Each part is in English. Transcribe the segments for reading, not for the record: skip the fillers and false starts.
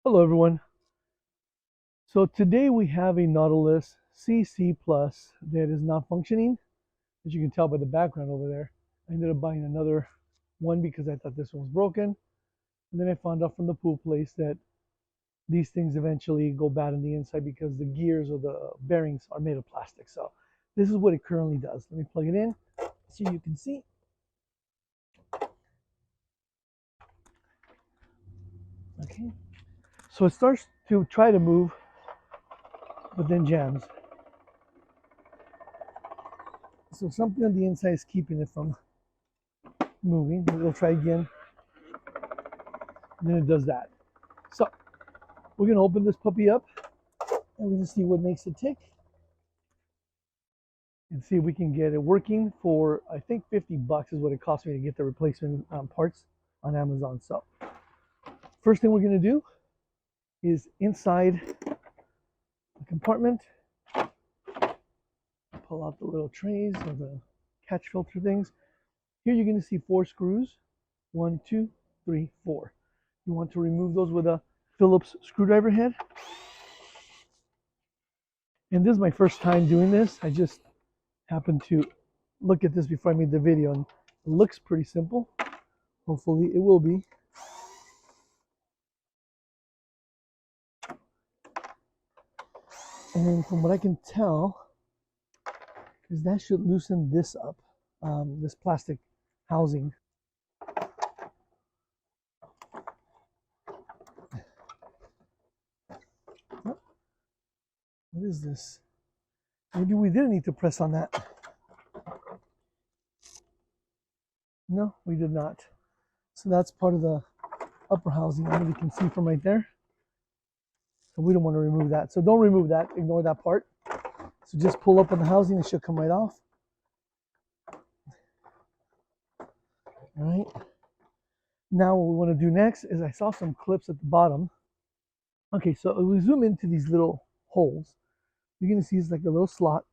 Hello everyone. So today we have a Nautilus CC Plus that is not functioning, as you can tell by the background over there. I ended up buying another one because I thought this one was broken. And then I found out from the pool place that these things eventually go bad on the inside because the gears or the bearings are made of plastic. So this is what it currently does. Let me plug it in so you can see. Okay. So it starts to try to move, but then jams. So something on the inside is keeping it from moving. We'll try again. And then it does that. So we're gonna open this puppy up and we're gonna see what makes it tick and see if we can get it working for, I think 50 bucks is what it cost me to get the replacement parts on Amazon. So first thing we're gonna do is inside the compartment, pull out the little trays or the catch filter things. Here you're gonna see 4 screws, 1, 2, 3, 4. You want to remove those with a Phillips screwdriver head. And this is my first time doing this. I just happened to look at this before I made the video, and it looks pretty simple. Hopefully it will be. And from what I can tell, is that should loosen this up, this plastic housing. Oh, what is this? Maybe we didn't need to press on that. No, we did not. So that's part of the upper housing. I don't know if you can see from right there. So we don't want to remove that. So don't remove that. Ignore that part. So just pull up on the housing. It should come right off. All right. Now what we want to do next is I saw some clips at the bottom. Okay, so if we zoom into these little holes, you're going to see it's like a little slot.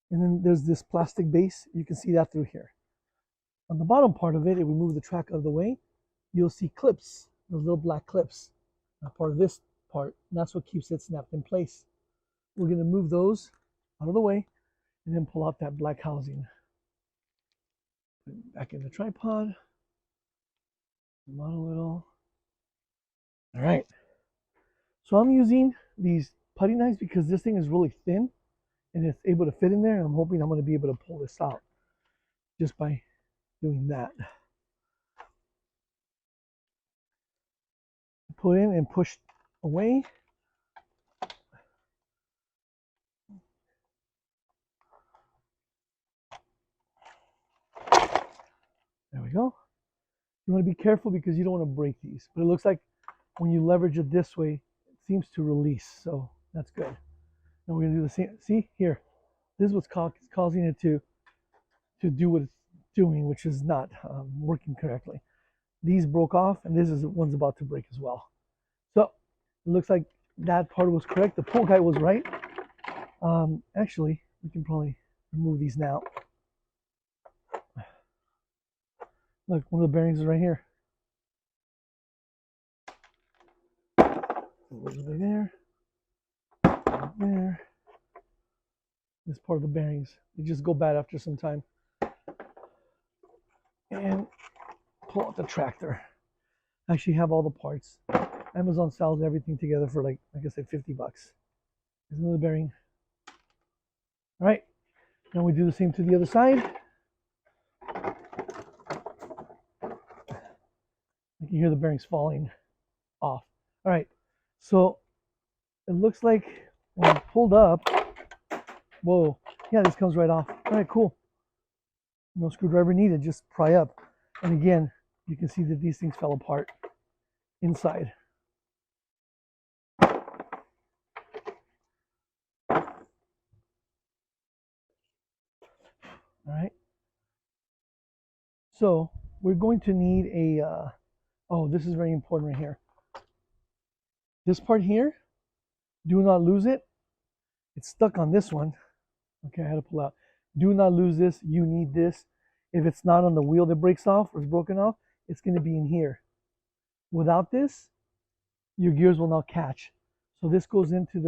And then there's this plastic base. You can see that through here. On the bottom part of it, if we move the track out of the way, you'll see clips, those little black clips, part of this part. And that's what keeps it snapped in place. We're going to move those out of the way and then pull out that black housing. Put it back in the tripod. Come on a little. All right. So I'm using these putty knives because this thing is really thin and it's able to fit in there. And I'm hoping I'm going to be able to pull this out just by doing that. Put in and push away. There we go. You want to be careful because you don't want to break these. But it looks like when you leverage it this way, it seems to release. So that's good. Now we're going to do the same. See here, this is what's causing it to do what it's doing, which is not working correctly. These broke off, and this is the one's about to break as well. So it looks like that part was correct. The pool guy was right. Actually, we can probably remove these now. Look, one of the bearings is right here. Right there. Right there. This part of the bearings. They just go bad after some time. And pull out the tractor. I actually have all the parts. Amazon sells everything together for like I said, 50 bucks. There's another bearing. All right. Now we do the same to the other side. You can hear the bearings falling off. All right. So it looks like when pulled up, whoa, yeah, this comes right off. All right, cool. No screwdriver needed, just pry up. And again, you can see that these things fell apart inside. All right. So we're going to need a, oh, this is very important right here. This part here, do not lose it. It's stuck on this one. Okay, I had to pull out. Do not lose this. You need this. If it's not on the wheel that breaks off or is broken off, it's going to be in here. Without this, your gears will now catch. So this goes into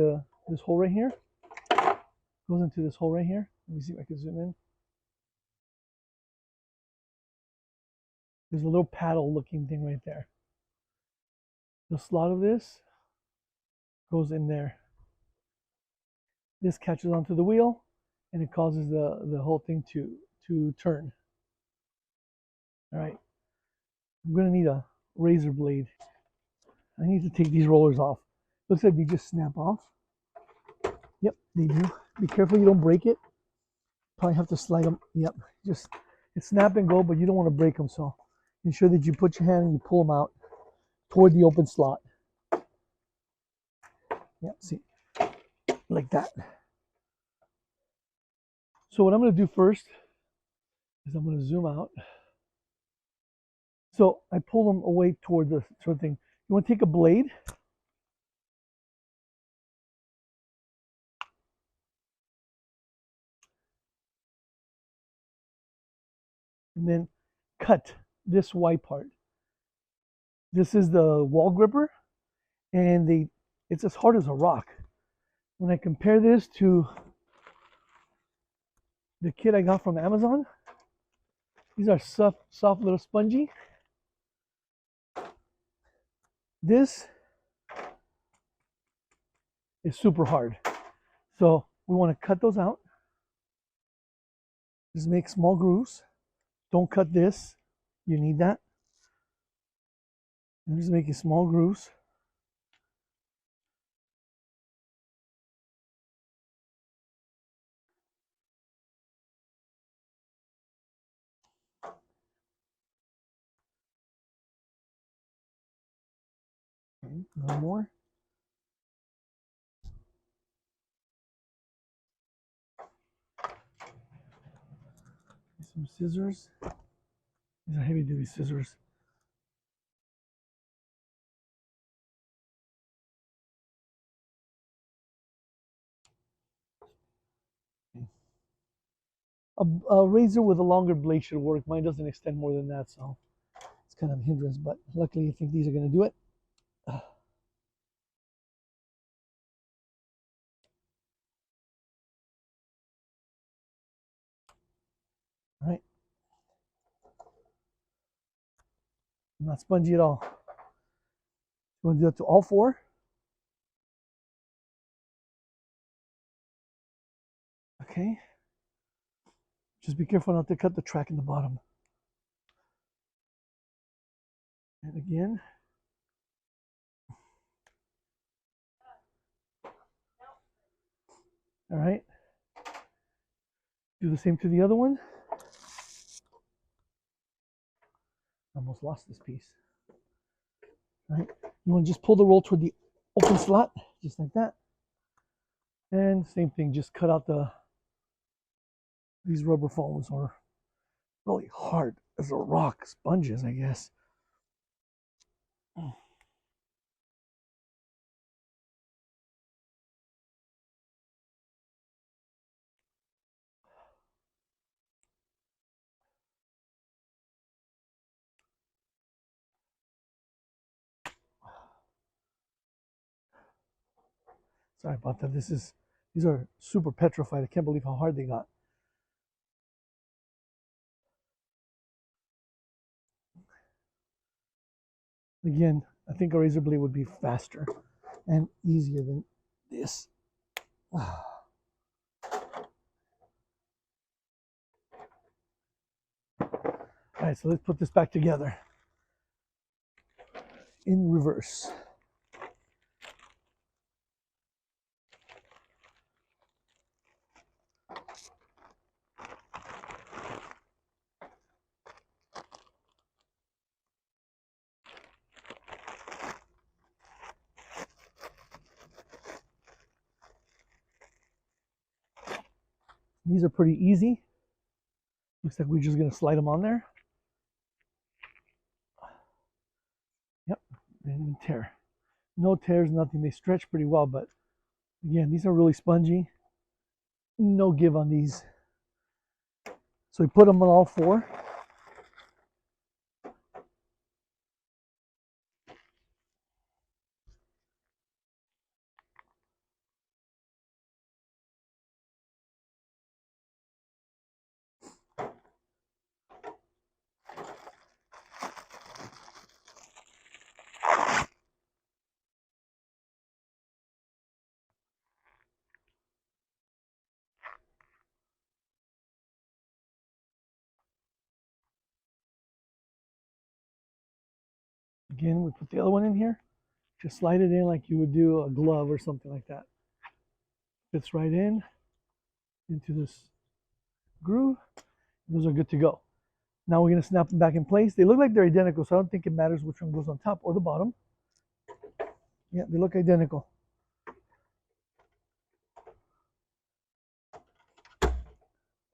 this hole right here. Goes into this hole right here. Let me see if I can zoom in. There's a little paddle looking thing right there. The slot of this goes in there. This catches onto the wheel and it causes the whole thing to turn. All right, I'm gonna need a razor blade. I need to take these rollers off. Looks like they just snap off. Yep, they do. Be careful you don't break it. Probably have to slide them. Yep, just it's snap and go, but you don't want to break them. So ensure that you put your hand and you pull them out toward the open slot. Yep, see, like that. So what I'm going to do first is I'm going to zoom out. So I pull them away toward the sort of thing. You want to take a blade. And then cut this white part. This is the wall gripper, and it's as hard as a rock. When I compare this to the kit I got from Amazon, these are soft little spongy. This is super hard. So we want to cut those out. Just make small grooves. Don't cut this. You need that. I'm just making small grooves. Okay, a little more. Some scissors. These are heavy duty scissors. A razor with a longer blade should work. Mine doesn't extend more than that, so it's kind of a hindrance, but luckily I think these are going to do it. All right. Not spongy at all. You want to do that to all four? Okay. Just be careful not to cut the track in the bottom. And again. All right. Do the same to the other one. Almost lost this piece. All right. You want to just pull the roll toward the open slot, just like that. And same thing, just cut out these rubber foams, or really hard as a rock, sponges, I guess. Sorry about that. These are super petrified. I can't believe how hard they got. Again, I think a razor blade would be faster and easier than this. All right, so let's put this back together in reverse. These are pretty easy. Looks like we're just going to slide them on there. Yep, they didn't even tear. No tears, nothing. They stretch pretty well, but again, these are really spongy. No give on these. So we put them on all four. Again, we put the other one in here. Just slide it in like you would do a glove or something like that. Fits right in into this groove. Those are good to go. Now we're going to snap them back in place. They look like they're identical, so I don't think it matters which one goes on top or the bottom. Yeah, they look identical.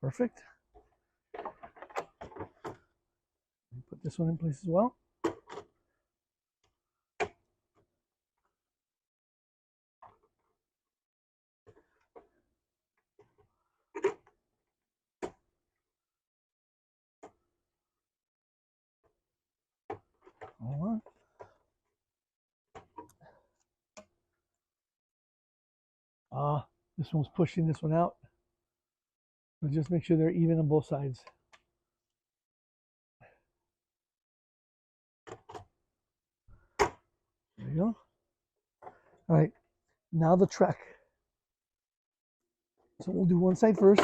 Perfect. Put this one in place as well. Hold on. This one's pushing this one out. So just make sure they're even on both sides. There you go. All right, now the track. So we'll do one side first.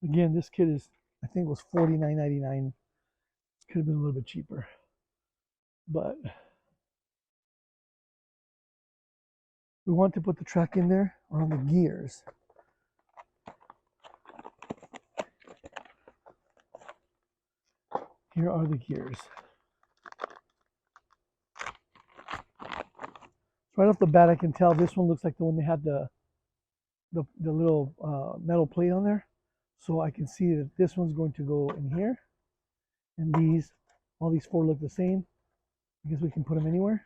Again, this kit is, I think it was $49.99. Could have been a little bit cheaper. But we want to put the track in there around the gears. Here are the gears. Right off the bat, I can tell this one looks like the one they had the little metal plate on there. So I can see that this one's going to go in here. And these, all these four look the same. I guess we can put them anywhere.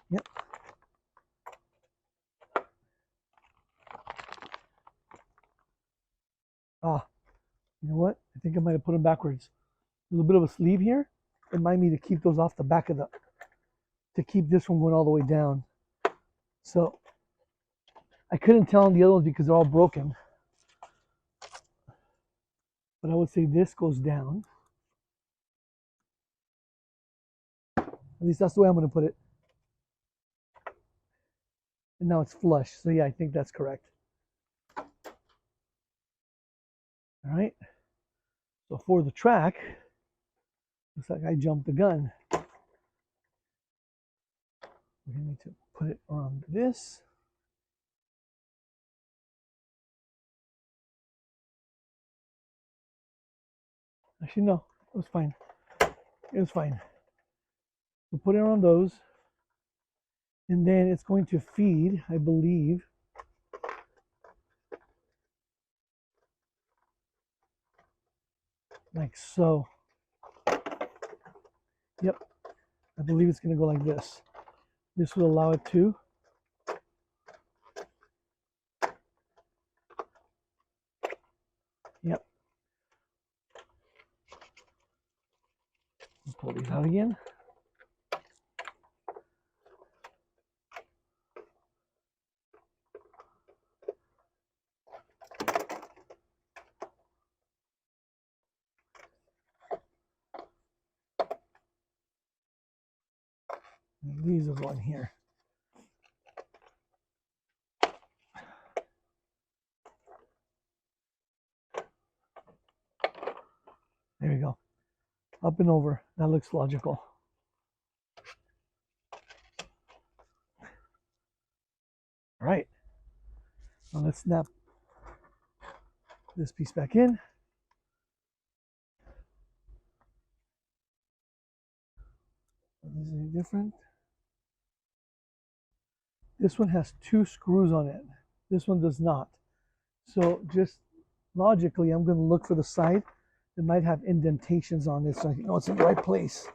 Yep. Ah, you know what? I think I might have put them backwards. There's a bit of a sleeve here. Remind me to keep those off the back of to keep this one going all the way down. So I couldn't tell on the other ones because they're all broken. But I would say this goes down. At least that's the way I'm going to put it. And now it's flush. So yeah, I think that's correct. All right. So for the track, looks like I jumped the gun. We need to put it around this. Actually, no, it was fine. It was fine. So put it around those. And then it's going to feed, I believe, like so. Yep, I believe it's going to go like this. This will allow it to. Yep. Let's pull these out again. And these will go in here. There we go. Up and over. That looks logical. All right. Now let's snap this piece back in. Is it any different? This one has 2 screws on it. This one does not. So just logically, I'm going to look for the side that might have indentations on it so I know it's in the right place.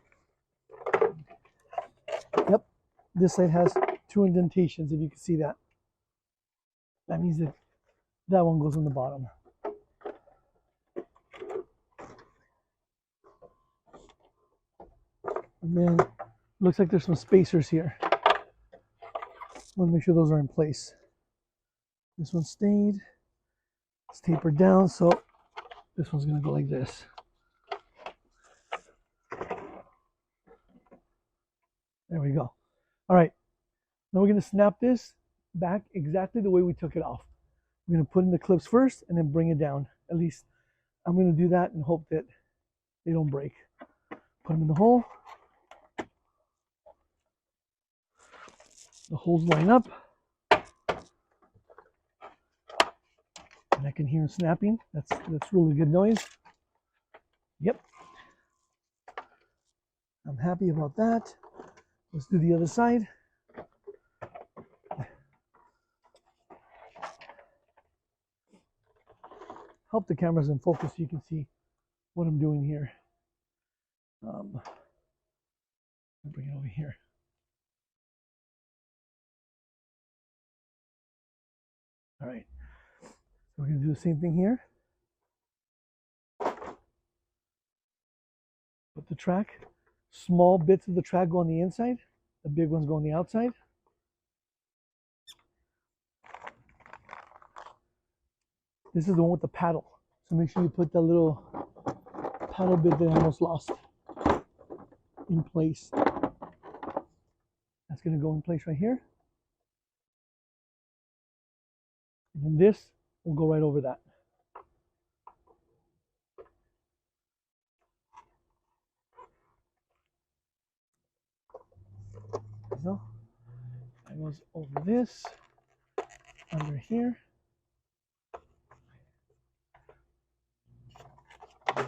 Yep, this side has 2 indentations, if you can see that. That means that that one goes on the bottom. And then looks like there's some spacers here. Want to make sure those are in place. This one stayed. It's tapered down, so this one's going to go like this. There we go. All right. Now we're going to snap this back exactly the way we took it off. I'm going to put in the clips first and then bring it down. At least I'm going to do that and hope that they don't break. Put them in the hole. The holes line up. And I can hear them snapping. That's really good noise. Yep. I'm happy about that. Let's do the other side. Hope the camera's in focus so you can see what I'm doing here. I'll bring it over here. All right. So we're going to do the same thing here. Put the track. Small bits of the track go on the inside. The big ones go on the outside. This is the one with the paddle. So make sure you put that little paddle bit that I almost lost in place. That's going to go in place right here. And this will go right over that. There we go. That goes over this, under here. There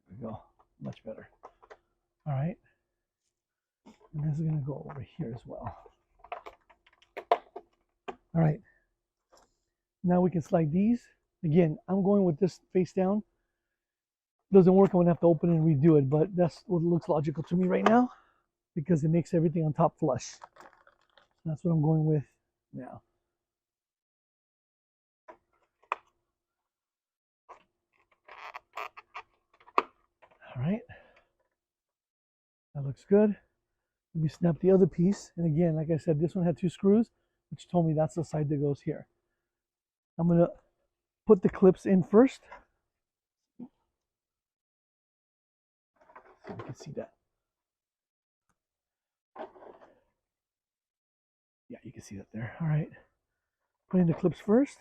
we go. Much better. All right. And this is going to go over here as well. All right. Now we can slide these. Again, I'm going with this face down. Doesn't work, I'm going to have to open it and redo it, but that's what looks logical to me right now because it makes everything on top flush. That's what I'm going with now. All right. That looks good. Let me snap the other piece. And again, like I said, this one had 2 screws, which told me that's the side that goes here. I'm going to put the clips in first. So you can see that. Yeah, you can see that there. All right. Putting the clips first,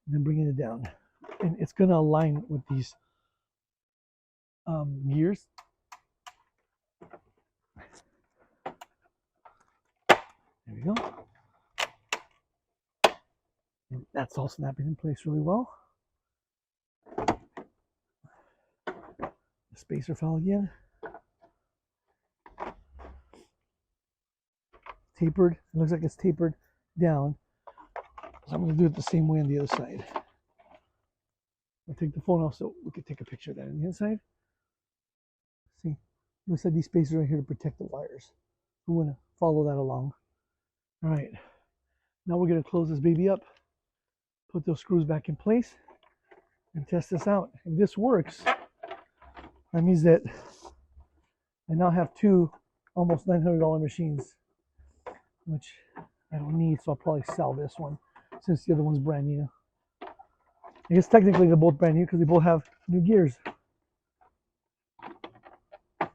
and then bringing it down. And it's going to align with these gears. There we go. And that's all snapping in place really well. The spacer fell again. Tapered. It looks like it's tapered down. So I'm going to do it the same way on the other side. I'll take the phone off so we can take a picture of that on the inside. See, looks like these spacers are here to protect the wires. We want to follow that along. All right. Now we're going to close this baby up, put those screws back in place, and test this out. If this works, that means that I now have 2 almost $900 machines, which I don't need, so I'll probably sell this one since the other one's brand new. I guess technically they're both brand new because they both have new gears. There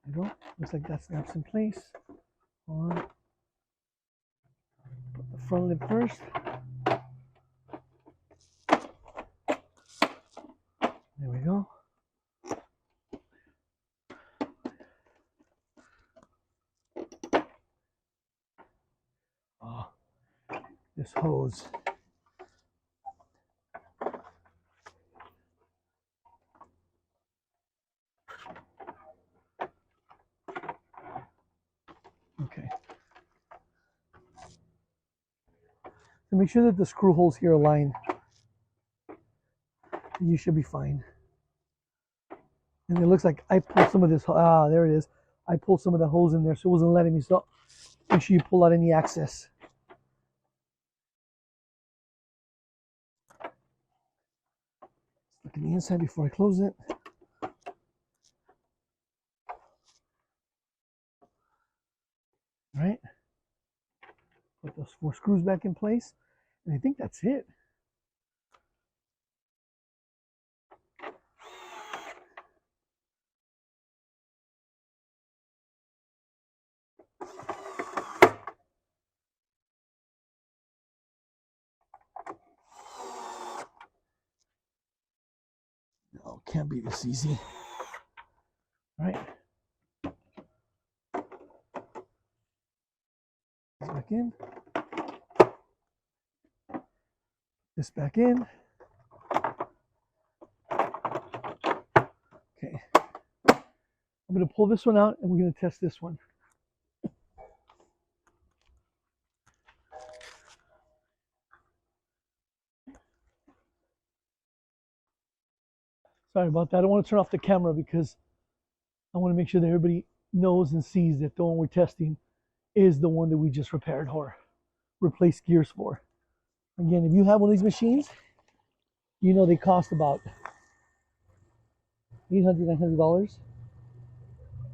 you go. Looks like that snaps in place. Hold on. Put the front lip first. There we go. Oh, this hose. Okay. So make sure that the screw holes here align. You should be fine. And it looks like I pulled some of this. Ah, there it is. I pulled some of the hose in there, so it wasn't letting me stop. Make sure you pull out any excess. Look at the inside before I close it. All right. Put those 4 screws back in place. And I think that's it. Oh, can't be this easy. All right. Back in. This back in. Okay. I'm going to pull this one out and we're going to test this one. Sorry about that. I don't want to turn off the camera because I want to make sure that everybody knows and sees that the one we're testing is the one that we just repaired or replaced gears for. Again, if you have one of these machines, you know they cost about $800, $900.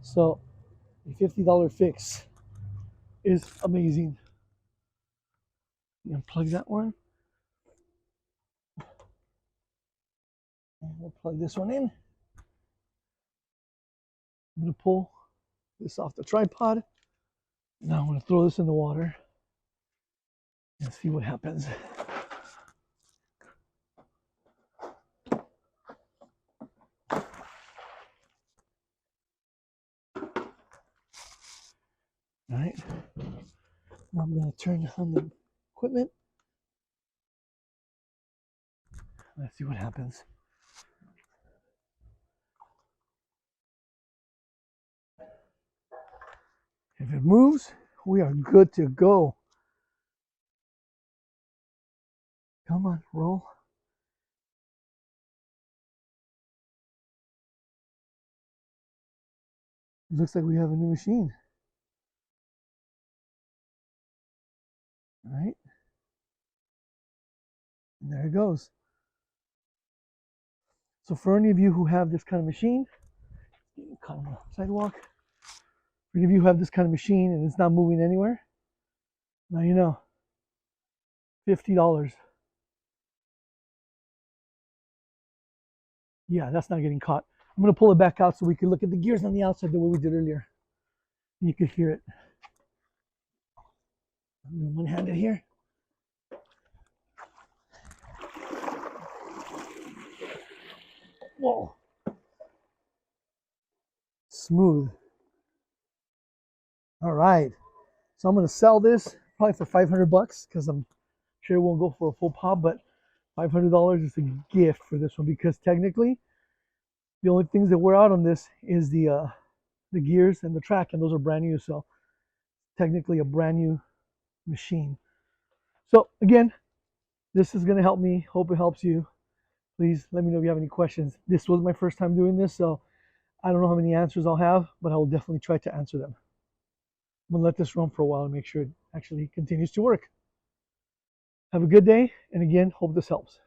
So a $50 fix is amazing. You unplug that one. And we'll plug this one in. I'm going to pull this off the tripod. Now I'm going to throw this in the water and see what happens. All right. Now I'm going to turn on the equipment. Let's see what happens. If it moves, we are good to go. Come on, roll. It looks like we have a new machine. All right. And there it goes. So for any of you who have this kind of machine, kind of a sidewalk. For any of you who have this kind of machine and it's not moving anywhere, now you know. $50. Yeah, that's not getting caught. I'm going to pull it back out so we can look at the gears on the outside the way we did earlier. And you could hear it. I'm one-handed here. Whoa. Smooth. All right. So I'm going to sell this probably for 500 bucks because I'm sure it won't go for a full pop, but $500 is a gift for this one because technically the only things that wear out on this is the gears and the track, and those are brand new. So technically a brand new machine. So again, this is going to help me. Hope it helps you. Please let me know if you have any questions. This was my first time doing this, so I don't know how many answers I'll have, but I will definitely try to answer them. I'm going to let this run for a while and make sure it actually continues to work. Have a good day, and again, hope this helps.